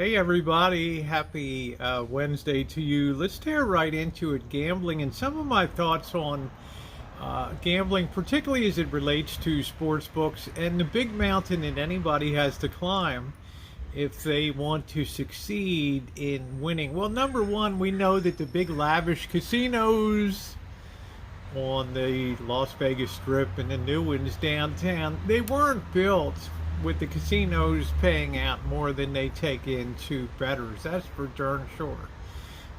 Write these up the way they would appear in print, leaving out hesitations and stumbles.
Hey everybody, happy Wednesday to you. Let's tear right into it, gambling, and some of my thoughts on gambling, particularly as it relates to sports books and the big mountain that anybody has to climb if they want to succeed in winning. Well, number one, we know that the big lavish casinos on the Las Vegas Strip and the new ones downtown, they weren't built with the casinos paying out more than they take in to bettors. That's for darn sure.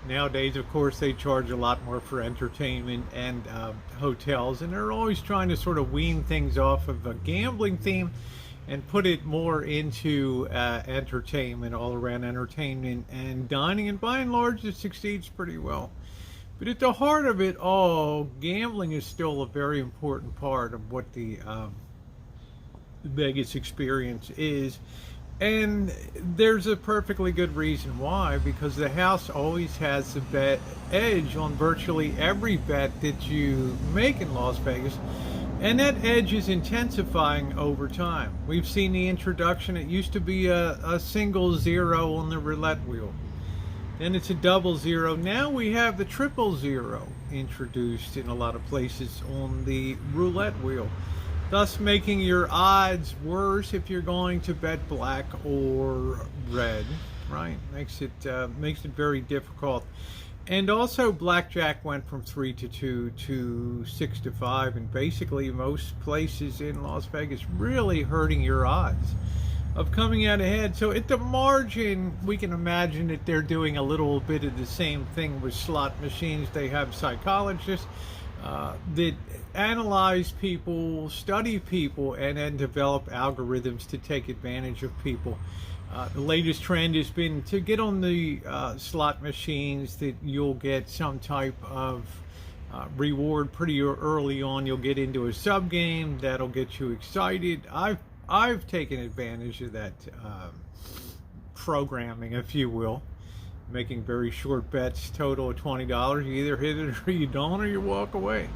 Nowadays, of course, they charge a lot more for entertainment and hotels, and they're always trying to sort of wean things off of a gambling theme and put it more into entertainment, all around entertainment and dining, and by and large, it succeeds pretty well. But at the heart of it all, gambling is still a very important part of what the Vegas experience is, and there's a perfectly good reason why, because the house always has the bet edge on virtually every bet that you make in Las Vegas, and that edge is intensifying over time. We've seen the introduction. It used to be a single zero on the roulette wheel, then it's a double zero. Now we have the triple zero introduced in a lot of places on the roulette wheel, thus making your odds worse if you're going to bet black or red, right? Makes it very difficult. And also, blackjack went from 3 to 2 to 6 to 5, and basically most places in Las Vegas really hurting your odds of coming out ahead. So at the margin, we can imagine that they're doing a little bit of the same thing with slot machines. They have psychologists that analyze people, study people, and then develop algorithms to take advantage of people. The latest trend has been to get on the slot machines that you'll get some type of reward pretty early on. You'll get into a sub game that'll get you excited. I've taken advantage of that programming, if you will, making very short bets, total of $20. You either hit it or you don't, or you walk away.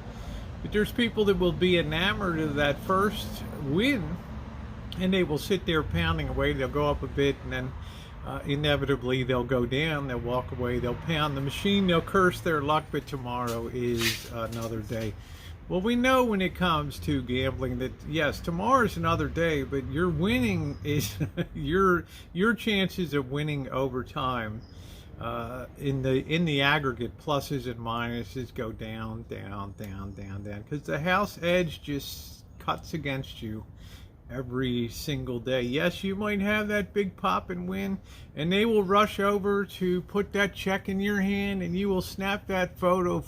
But there's people that will be enamored of that first win, and they will sit there pounding away. They'll go up a bit, and then inevitably they'll go down. They'll walk away. They'll pound the machine. They'll curse their luck, but tomorrow is another day. Well, we know when it comes to gambling that, yes, tomorrow's another day, but your winning is your chances of winning over time in the aggregate, pluses and minuses, go down, because the house edge just cuts against you every single day. Yes, you might have that big pop and win, and they will rush over to put that check in your hand, and you will snap that photo,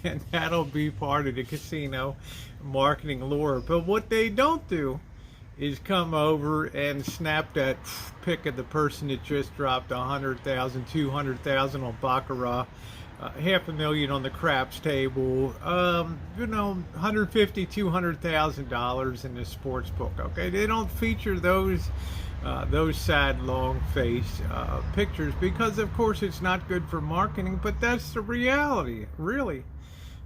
and that'll be part of the casino marketing lure. But what they don't do is come over and snap that pic of the person that just dropped 100,000, 200,000 on baccarat, $500,000 on the craps table, $150,000, $200,000 in the sports book. Okay, they don't feature those sad, long-faced pictures because, of course, it's not good for marketing. But that's the reality, really,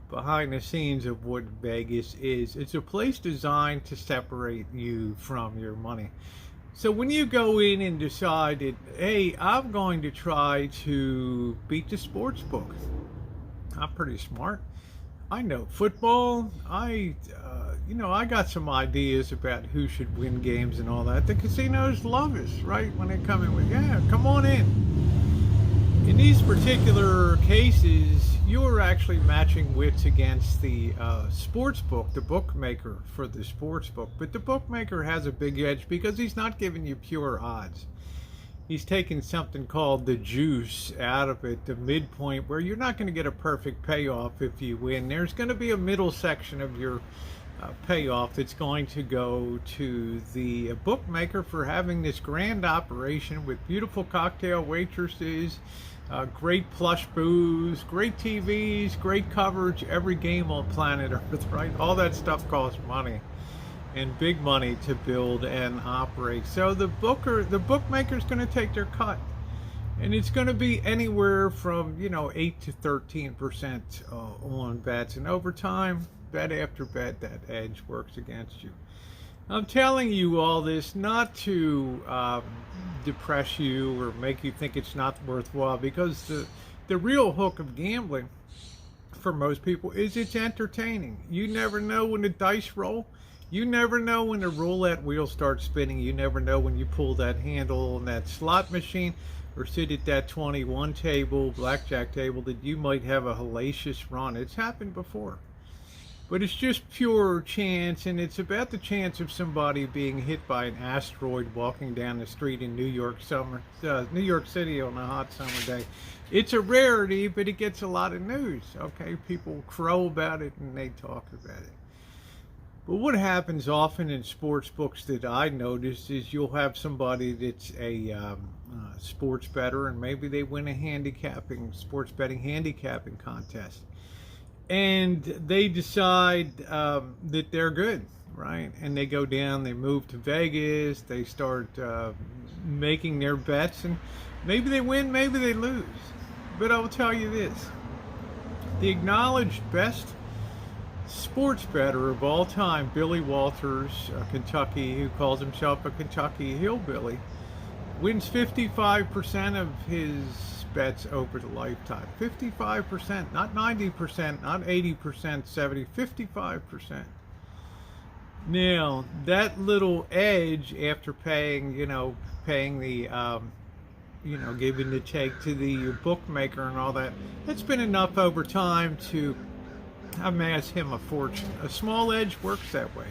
behind the scenes of what Vegas is. It's a place designed to separate you from your money. So when you go in and decide that, hey, I'm going to try to beat the sports book, I'm pretty smart. I know football. I got some ideas about who should win games and all that. The casinos love us, right? When they come in with, yeah, come on in. In these particular cases, you're actually matching wits against the sports book, the bookmaker for the sports book. But the bookmaker has a big edge because he's not giving you pure odds. He's taking something called the juice out of it, the midpoint, where you're not going to get a perfect payoff if you win. There's going to be a middle section of your payoff that's going to go to the bookmaker for having this grand operation with beautiful cocktail waitresses, great plush booze, great TVs, great coverage, every game on planet Earth, right? All that stuff costs money, and big money to build and operate. So the bookmaker's going to take their cut, and it's going to be anywhere from 8 to 13% on bets, and over time, bet after bet, that edge works against you. I'm telling you all this not to depress you or make you think it's not worthwhile, because the real hook of gambling for most people is it's entertaining. You never know when the dice roll. You never know when the roulette wheel starts spinning. You never know when you pull that handle on that slot machine or sit at that 21 table, blackjack table, that you might have a hellacious run. It's happened before. But it's just pure chance, and it's about the chance of somebody being hit by an asteroid walking down the street in New York City on a hot summer day. It's a rarity, but it gets a lot of news. Okay, people crow about it and they talk about it. But what happens often in sports books that I noticed is you'll have somebody that's a sports bettor, and maybe they win a sports betting handicapping contest, and they decide that they're good, right? And they go down, they move to Vegas, they start making their bets, and maybe they win, maybe they lose. But I will tell you this: the acknowledged best sports bettor of all time, Billy Walters, Kentucky, who calls himself a Kentucky hillbilly, wins 55% of his bets over the lifetime. 55%, not 90%, not 80%, 70, 55%. Now, that little edge after paying the, giving the take to the bookmaker and all that, it's been enough over time to amass him a fortune. A small edge works that way.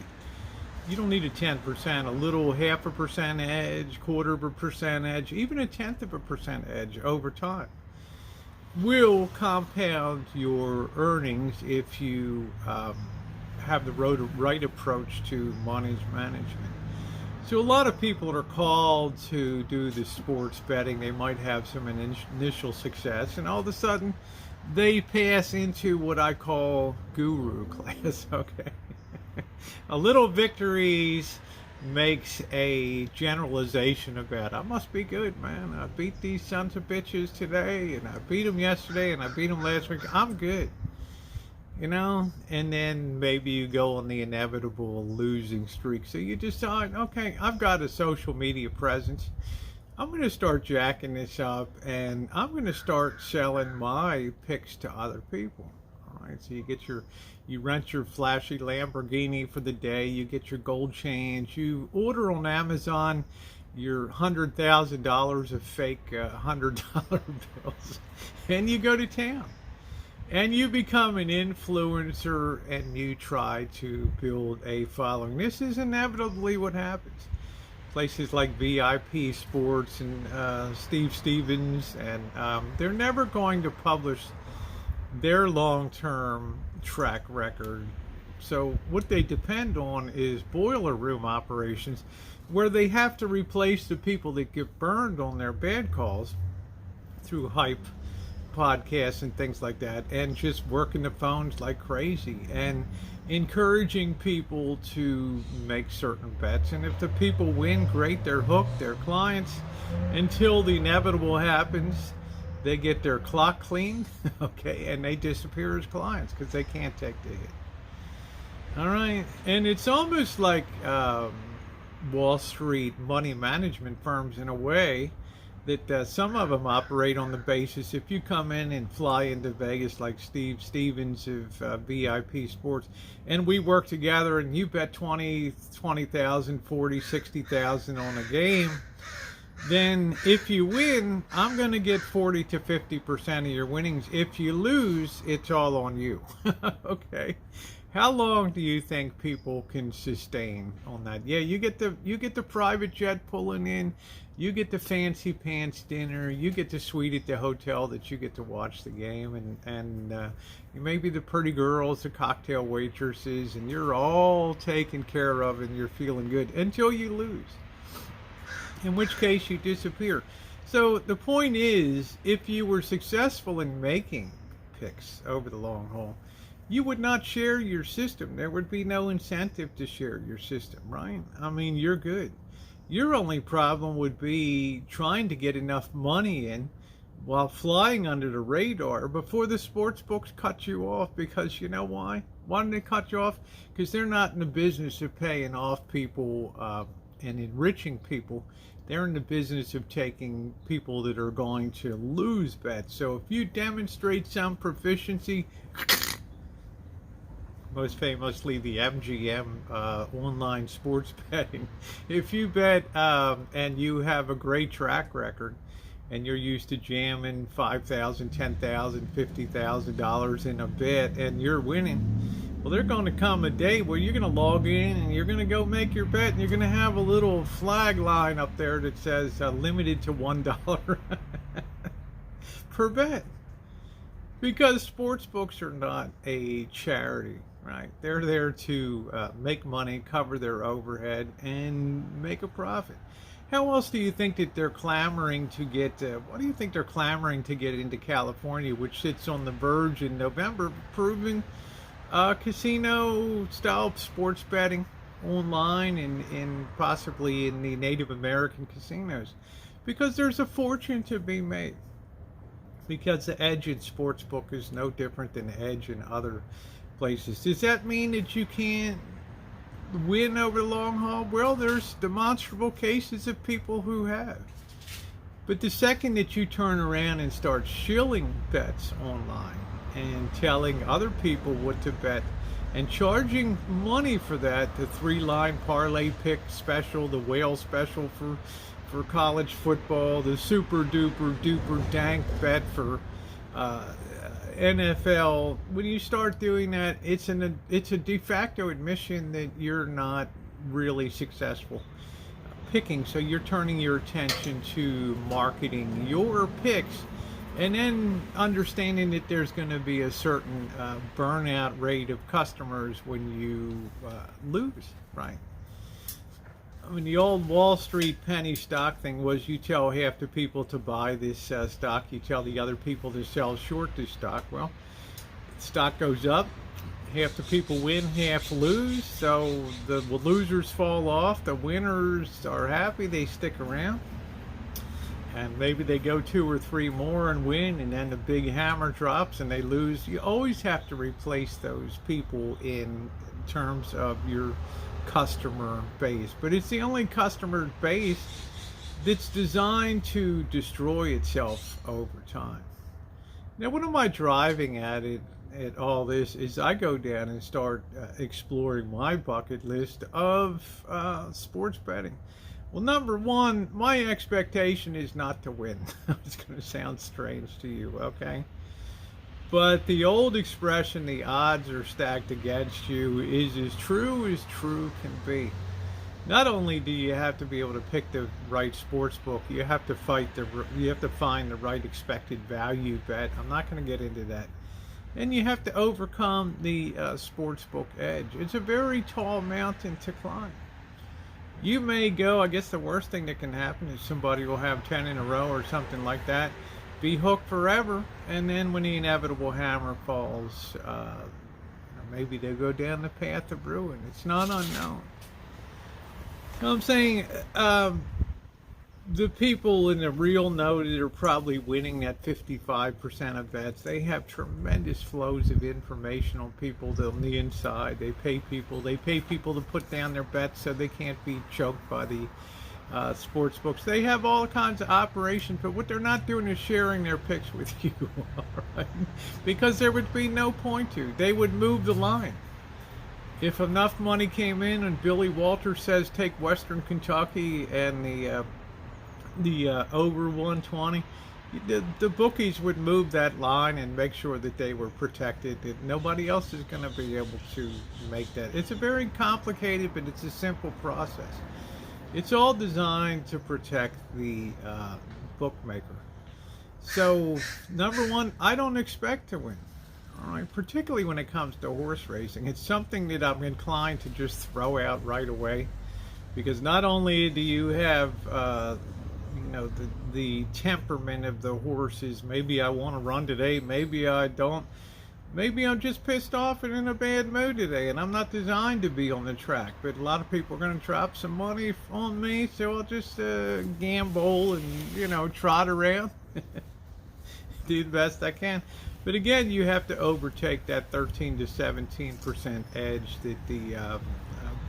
You don't need a 10%, a little 0.5% edge, 1/4% edge, even 1/10% edge over time will compound your earnings if you have the right approach to money management. So a lot of people are called to do the sports betting. They might have some initial success, and all of a sudden they pass into what I call guru class. Okay. A little victories makes a generalization about, I must be good, man. I beat these sons of bitches today, and I beat them yesterday, and I beat them last week. I'm good. And then maybe you go on the inevitable losing streak. So you decide, okay, I've got a social media presence. I'm going to start jacking this up, and I'm going to start selling my picks to other people. All right, so you rent your flashy Lamborghini for the day, you get your gold chains, you order on Amazon your $100,000 of fake $100 bills, and you go to town. And you become an influencer, and you try to build a following. This is inevitably what happens. Places like VIP Sports and Steve Stevens, and they're never going to publish their long-term track record. So what they depend on is boiler room operations, where they have to replace the people that get burned on their bad calls through hype podcasts and things like that, and just working the phones like crazy and encouraging people to make certain bets. And if the people win, great, they're hooked, they're clients, until the inevitable happens. They get their clock cleaned, okay, and they disappear as clients because they can't take the hit. All right, and it's almost like Wall Street money management firms in a way, that some of them operate on the basis, if you come in and fly into Vegas like Steve Stevens of VIP Sports, and we work together, and you bet 20,000, 40, 60,000 on a game, then if you win, I'm going to get 40 to 50% of your winnings. If you lose, it's all on you. Okay. How long do you think people can sustain on that? Yeah, you get the private jet pulling in, you get the fancy pants dinner, you get the suite at the hotel that you get to watch the game, and maybe the pretty girls, the cocktail waitresses, and you're all taken care of and you're feeling good until you lose, in which case you disappear. So the point is, if you were successful in making picks over the long haul, you would not share your system. There would be no incentive to share your system, right? I mean, you're good. Your only problem would be trying to get enough money in while flying under the radar before the sports books cut you off, because you know why? Why did they cut you off? Because they're not in the business of paying off people and enriching people. They're in the business of taking people that are going to lose bets. So if you demonstrate some proficiency, most famously the MGM online sports betting, if you bet and you have a great track record and you're used to jamming $5,000, $10,000, $50,000 in a bet and you're winning, well, there's going to come a day where you're going to log in and you're going to go make your bet, and you're going to have a little flag line up there that says limited to $1 per bet. Because sports books are not a charity, right? They're there to make money, cover their overhead, and make a profit. How else do you think that they're clamoring to get, what do you think they're clamoring to get into California, which sits on the verge in November, proving casino-style sports betting online and possibly in the Native American casinos? Because there's a fortune to be made. Because the edge in sportsbook is no different than the edge in other places. Does that mean that you can't win over the long haul? Well, there's demonstrable cases of people who have. But the second that you turn around and start shilling bets online and telling other people what to bet and charging money for that, the 3-line parlay pick special, the whale special for college football, the super duper duper dank bet for NFL, when you start doing that, it's a de facto admission that you're not really successful picking. So you're turning your attention to marketing your picks, and then understanding that there's going to be a certain burnout rate of customers when you lose, right? I mean, the old Wall Street penny stock thing was you tell half the people to buy this stock, you tell the other people to sell short this stock. Well, stock goes up, half the people win, half lose, so the losers fall off, the winners are happy, they stick around, and maybe they go 2 or 3 more and win, and then the big hammer drops and they lose. You always have to replace those people in terms of your customer base, but it's the only customer base that's designed to destroy itself over time. Now, what am I driving at all this is I go down and start exploring my bucket list of sports betting. Well, number one, my expectation is not to win. It's going to sound strange to you, okay? But the old expression, the odds are stacked against you, is as true can be. Not only do you have to be able to pick the right sports book, you have to find the right expected value bet. I'm not going to get into that. And you have to overcome the sports book edge. It's a very tall mountain to climb. You may go, I guess the worst thing that can happen is somebody will have 10 in a row or something like that, be hooked forever, and then when the inevitable hammer falls, maybe they go down the path of ruin. It's not unknown. So I'm saying the people in the real know that are probably winning that 55% of bets. They have tremendous flows of information on people on the inside. They pay people to put down their bets so they can't be choked by the sports books. They have all kinds of operations, but what they're not doing is sharing their picks with you, all right? Because there would be no point to. They would move the line. If enough money came in and Billy Walters says take Western Kentucky and the over 120, the bookies would move that line and make sure that they were protected, that nobody else is going to be able to make that. It's a very complicated, but it's a simple process. It's all designed to protect the bookmaker. So, number one, I don't expect to win. All right, particularly when it comes to horse racing. It's something that I'm inclined to just throw out right away, because not only do you have the temperament of the horses. Maybe I want to run today, maybe I don't. Maybe I'm just pissed off and in a bad mood today, and I'm not designed to be on the track. But a lot of people are going to drop some money on me, so I'll just gamble and, trot around, do the best I can. But again, you have to overtake that 13 to 17% edge that the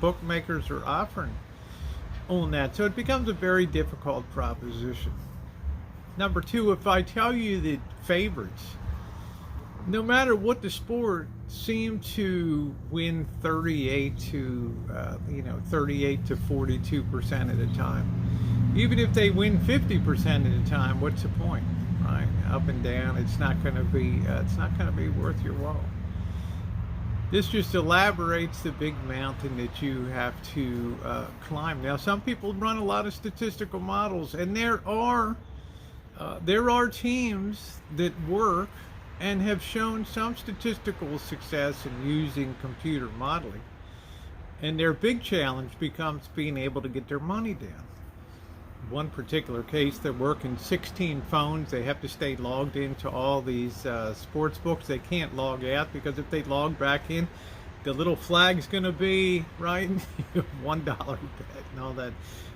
bookmakers are offering on that. So it becomes a very difficult proposition. Number two, if I tell you that favorites, no matter what the sport, seem to win 38 to 42% at a time. Even if they win 50% at a time, what's the point, right? Up and down, it's not going to be worth your while. This just elaborates the big mountain that you have to climb. Now, some people run a lot of statistical models, and there are teams that work and have shown some statistical success in using computer modeling. And their big challenge becomes being able to get their money down. One particular case, they're working 16 phones. They have to stay logged into all these sports books. They can't log out, because if they log back in, the little flag's going to be, right, $1 bet and all that.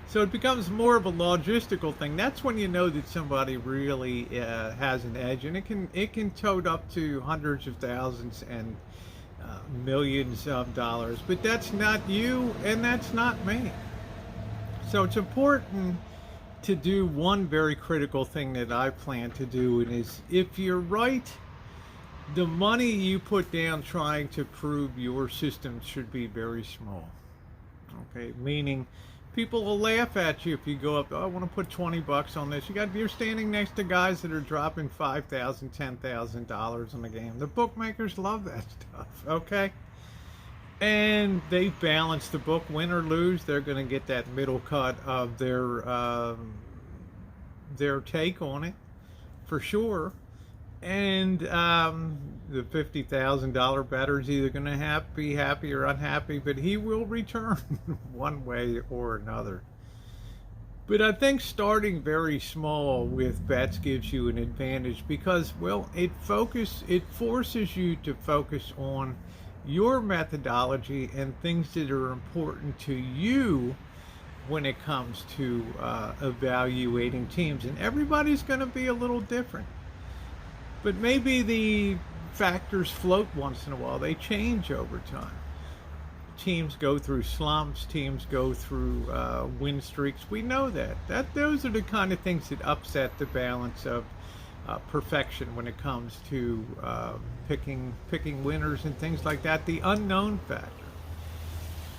So it becomes more of a logistical thing. That's when you know that somebody really has an edge, and it can tote up to hundreds of thousands and millions of dollars. But that's not you, and that's not me. So it's important to do one very critical thing that I plan to do, and is, if you're right, the money you put down trying to prove your system should be very small. Okay, meaning people will laugh at you if you go up, oh, I want to put $20 on this. You're standing next to guys that are dropping $5,000, $10,000 on the game. The bookmakers love that stuff, okay? And they balance the book, win or lose. They're going to get that middle cut of their take on it, for sure. And the $50,000 bettor is either going to be happy or unhappy, but he will return one way or another. But I think starting very small with bets gives you an advantage, because, well, it forces you to focus on your methodology and things that are important to you when it comes to evaluating teams. And everybody's going to be a little different. But maybe the factors float once in a while. They change over time. Teams go through slumps. Teams go through win streaks. We know that. Those are the kind of things that upset the balance of perfection when it comes to picking winners and things like that. The unknown factor.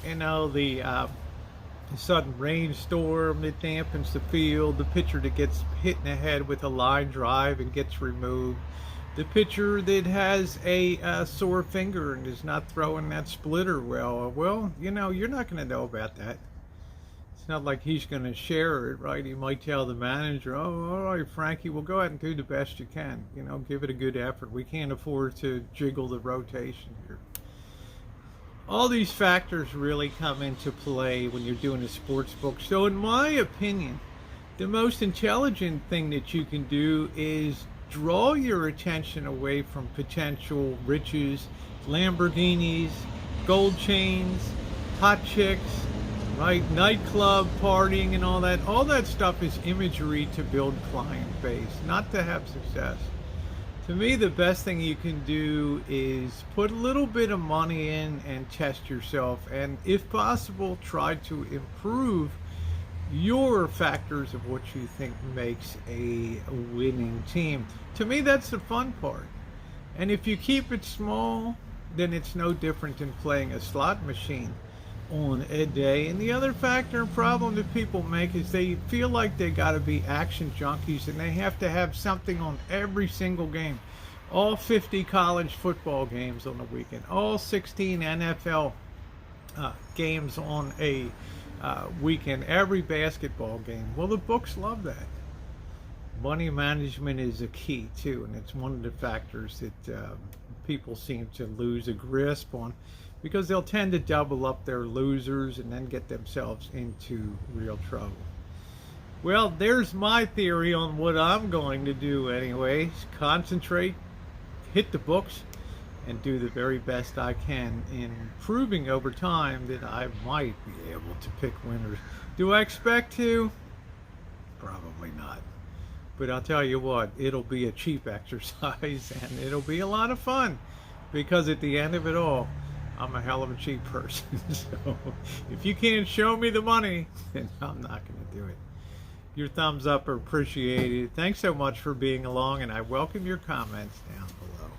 You know, the sudden rainstorm that dampens the field, the pitcher that gets hit in the head with a line drive and gets removed, the pitcher that has a sore finger and is not throwing that splitter well, you know, you're not going to know about that. It's not like he's going to share it, right? He might tell the manager, oh, all right, Frankie, well, go ahead and do the best you can. You know, give it a good effort. We can't afford to jiggle the rotation here. All these factors really come into play when you're doing a sports book. So in my opinion, the most intelligent thing that you can do is draw your attention away from potential riches, Lamborghinis, gold chains, hot chicks, right? Nightclub partying and all that. All that stuff is imagery to build client base, not to have success. To me, the best thing you can do is put a little bit of money in and test yourself, and if possible, try to improve your factors of what you think makes a winning team. To me, that's the fun part. And if you keep it small, then it's no different than playing a slot machine on a day. And the other factor and problem that people make is they feel like they got to be action junkies, and they have to have something on every single game. All 50 college football games on the weekend, all 16 NFL games on a weekend, every basketball game. Well, the books love that. Money management is a key too, and it's one of the factors that people seem to lose a grasp on, because they'll tend to double up their losers and then get themselves into real trouble. Well, there's my theory on what I'm going to do anyways. Concentrate, hit the books, and do the very best I can in proving over time that I might be able to pick winners. Do I expect to? Probably not. But I'll tell you what, it'll be a cheap exercise and it'll be a lot of fun because at the end of it all, I'm a hell of a cheap person. So if you can't show me the money, then I'm not going to do it. Your thumbs up are appreciated. Thanks so much for being along, and I welcome your comments down below.